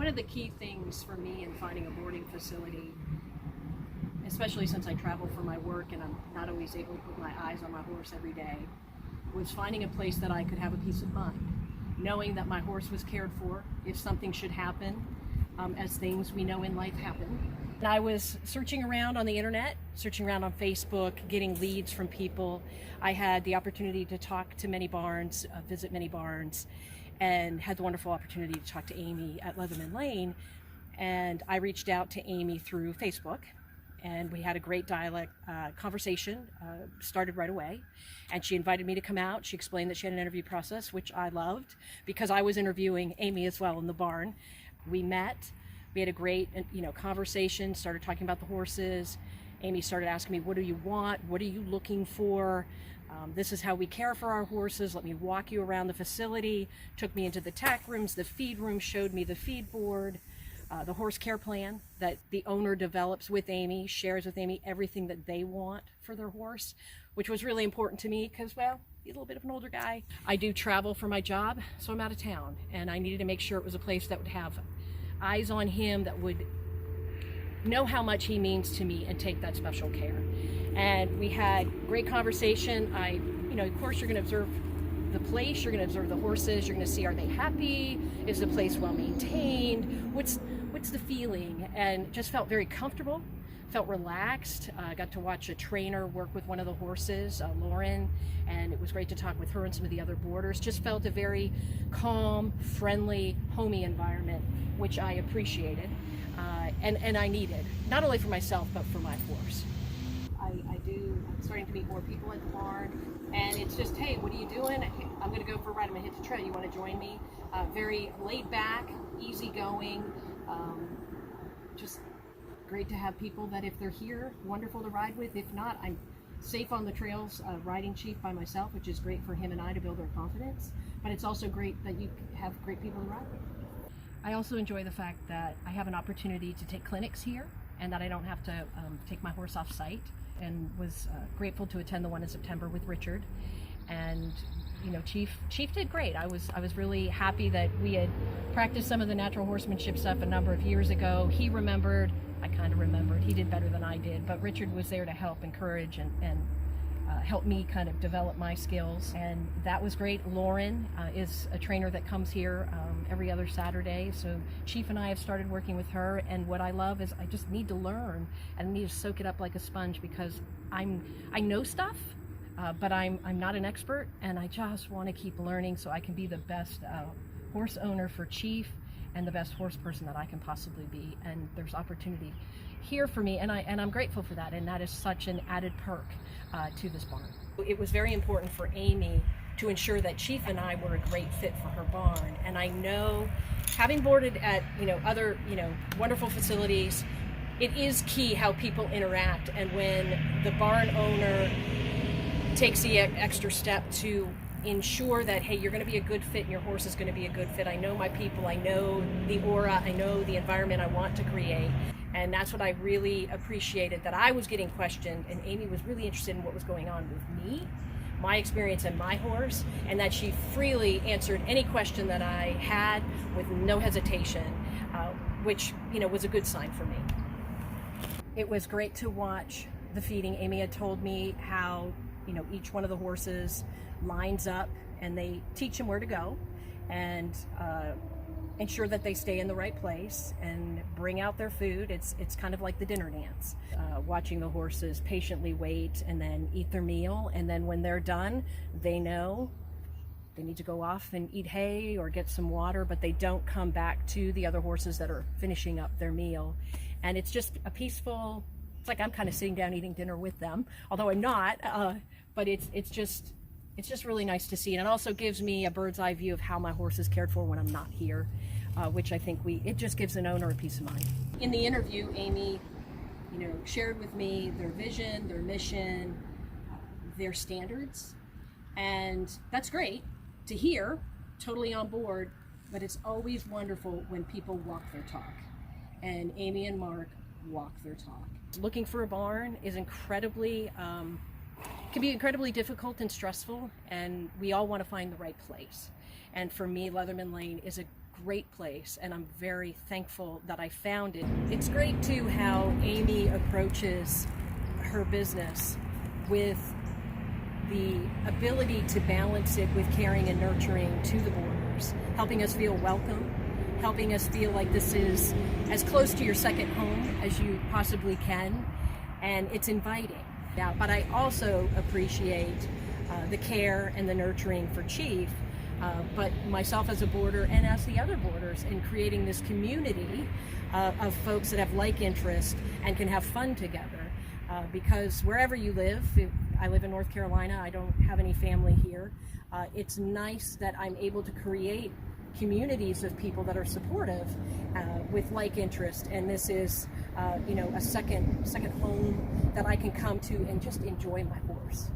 One of the key things for me in finding a boarding facility, especially since I travel for my work and I'm not always able to put my eyes on my horse every day, was finding a place that I could have a peace of mind, knowing that my horse was cared for if something should happen, as things we know in life happen. And I was searching around on the internet, searching around on Facebook, getting leads from people. I had the opportunity to talk to many barns, visit many barns, and had the wonderful opportunity to talk to Amy at Letherman Lane. And I reached out to Amy through Facebook, and we had a great conversation, started right away. And she invited me to come out. She explained that she had an interview process, which I loved, because I was interviewing Amy as well in the barn. We met. We had a great, conversation, started talking about the horses. Amy started asking me, what do you want? What are you looking for? This is how we care for our horses. Let me walk you around the facility. Took me into the tack rooms, the feed room, showed me the feed board, the horse care plan that the owner develops with Amy, shares with Amy everything that they want for their horse, which was really important to me because, well, he's a little bit of an older guy. I do travel for my job, so I'm out of town, and I needed to make sure it was a place that would have eyes on him, that would know how much he means to me and take that special care. And we had great conversation. Of course, you're going to observe the place, you're going to observe the horses, you're going to see, are they happy? Is the place well maintained? What's the feeling? And just felt very comfortable, felt relaxed. I got to watch a trainer work with one of the horses, Lauren, and it was great to talk with her and some of the other boarders. Just felt a very calm, friendly, homey environment, which I appreciated and I needed, not only for myself, but for my horse. I'm starting to meet more people at the barn, and it's just, hey, what are you doing? I'm going to go for a ride. I'm going to hit the trail. You want to join me? Very laid back, easygoing, just great to have people that if they're here, wonderful to ride with. If not, I'm safe on the trails, riding Chief by myself, which is great for him and I to build our confidence, but it's also great that you have great people to ride with. I also enjoy the fact that I have an opportunity to take clinics here and that I don't have to take my horse off site, and was grateful to attend the one in September with Richard. And Chief did great. I was really happy that we had practiced some of the natural horsemanship stuff a number of years ago. He remembered, I kind of remembered. He did better than I did, but Richard was there to help encourage and help me kind of develop my skills, and that was great. Lauren is a trainer that comes here every other Saturday, so Chief and I have started working with her, and what I love is I just need to learn and need to soak it up like a sponge, because I know stuff, but I'm not an expert, and I just want to keep learning so I can be the best horse owner for Chief and the best horse person that I can possibly be. And there's opportunity here for me, and I'm grateful for that, and that is such an added perk to this barn. It was very important for Amy to ensure that Chief and I were a great fit for her barn, and I know, having boarded at other wonderful facilities, it is key how people interact, and when the barn owner takes the extra step to ensure that, hey, you're going to be a good fit and your horse is going to be a good fit. I know my people, I know the aura, I know the environment I want to create. And that's what I really appreciated, that I was getting questioned and Amy was really interested in what was going on with me, my experience and my horse, and that she freely answered any question that I had with no hesitation, which was a good sign for me. It was great to watch the feeding. Amy had told me how each one of the horses lines up, and they teach them where to go and ensure that they stay in the right place and bring out their food. It's kind of like the dinner dance, watching the horses patiently wait and then eat their meal, and then when they're done, they know they need to go off and eat hay or get some water, but they don't come back to the other horses that are finishing up their meal. And it's just a peaceful, it's like I'm kind of sitting down eating dinner with them, although I'm not, but it's just really nice to see. And it also gives me a bird's eye view of how my horse is cared for when I'm not here, which I think it just gives an owner a peace of mind. In the interview, Amy, shared with me their vision, their mission, their standards, and that's great to hear, totally on board, but it's always wonderful when people walk their talk. And Amy and Mark walk their talk. Looking for a barn is incredibly, can be incredibly difficult and stressful, and we all want to find the right place. And for me, Letherman Lane is a great place, and I'm very thankful that I found it. It's great too how Amy approaches her business with the ability to balance it with caring and nurturing to the boarders, helping us feel welcome, helping us feel like this is as close to your second home as you possibly can, and it's inviting. Now, but I also appreciate the care and the nurturing for Chief, but myself as a boarder and as the other boarders in creating this community of folks that have like interest and can have fun together. Because wherever you live, I live in North Carolina, I don't have any family here, it's nice that I'm able to create communities of people that are supportive with like interest, and this is a second home that I can come to and just enjoy my horse.